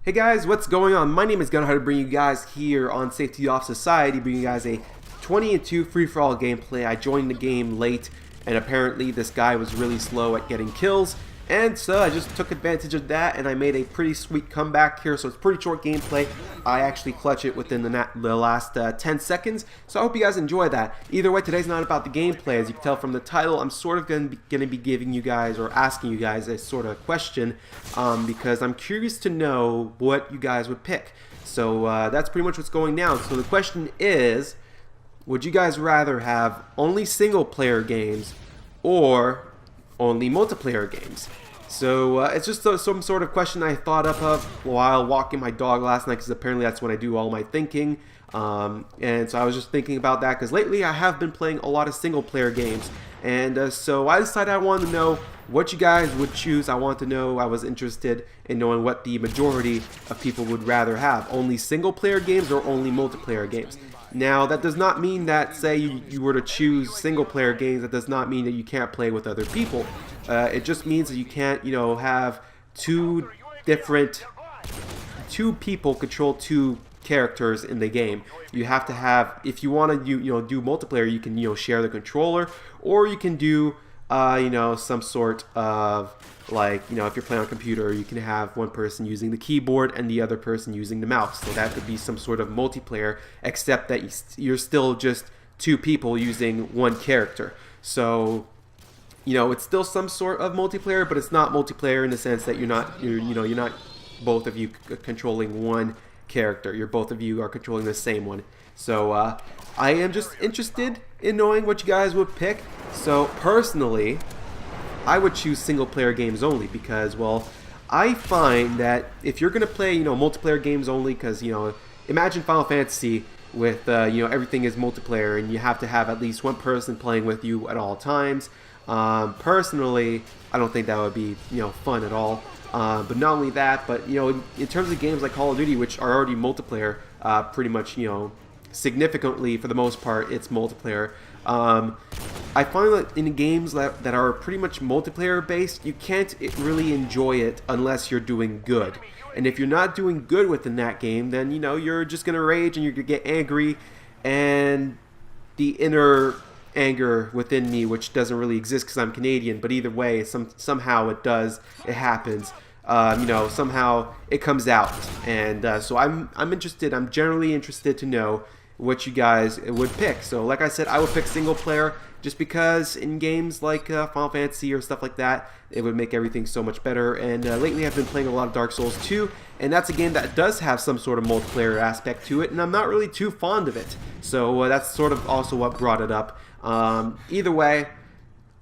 Hey guys, what's going on? My name is Gunnar, to bring you guys here on Safety Off Society, bringing you guys a 20-2 free-for-all gameplay. I joined the game late, and apparently this guy was really slow at getting kills, and so I just took advantage of that, and I made a pretty sweet comeback here. So it's pretty short gameplay. I actually clutch it within the last 10 seconds, so I hope you guys enjoy that. Either way, today's not about the gameplay. As you can tell from the title, I'm sort of going to be giving you guys, or asking you guys, a sort of question, because I'm curious to know what you guys would pick. So that's pretty much what's going down. So the question is, would you guys rather have only single player games or only multiplayer games? So it's just some sort of question I thought up of while walking my dog last night, because apparently that's when I do all my thinking. And so I was just thinking about that, because lately I have been playing a lot of single player games, and so I decided I wanted to know what you guys would choose. I want to know, I was interested in knowing what the majority of people would rather have, only single player games or only multiplayer games. Now, that does not mean that, say you were to choose single player games, that does not mean that you can't play with other people. It just means that you can't, have two people control two characters in the game. You have to have, if you want to do multiplayer, you can share the controller, or you can do some sort of, like, if you're playing on a computer, you can have one person using the keyboard and the other person using the mouse. So that could be some sort of multiplayer, except that you're still just two people using one character. So it's still some sort of multiplayer, but it's not multiplayer in the sense that you're not both of you controlling one character. Both of you are controlling the same one. So I am just interested in knowing what you guys would pick. So personally, I would choose single player games only, because, well, I find that if you're gonna play multiplayer games only, because imagine Final Fantasy with everything is multiplayer and you have to have at least one person playing with you at all times. Personally, I don't think that would be fun at all. But not only that, but in terms of games like Call of Duty, which are already multiplayer, pretty much significantly for the most part it's multiplayer. I find that in games that are pretty much multiplayer based, you can't really enjoy it unless you're doing good. And if you're not doing good within that game, then you're just gonna rage and you're gonna get angry, and the inner anger within me, which doesn't really exist because I'm Canadian, but either way, somehow it does, it happens. Somehow it comes out, and so I'm interested. I'm generally interested to know what you guys would pick. So like I said, I would pick single player, just because in games like Final Fantasy or stuff like that, it would make everything so much better. And lately I've been playing a lot of Dark Souls 2, and that's a game that does have some sort of multiplayer aspect to it, and I'm not really too fond of it. So that's sort of also what brought it up. Either way,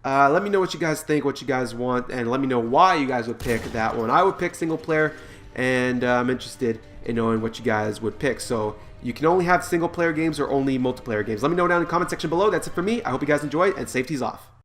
let me know what you guys think, what you guys want, and let me know why you guys would pick that one. I would pick single player, and I'm interested in knowing what you guys would pick. So you can only have single player games or only multiplayer games. Let me know down in the comment section below. That's it for me. I hope you guys enjoyed, and safety's off.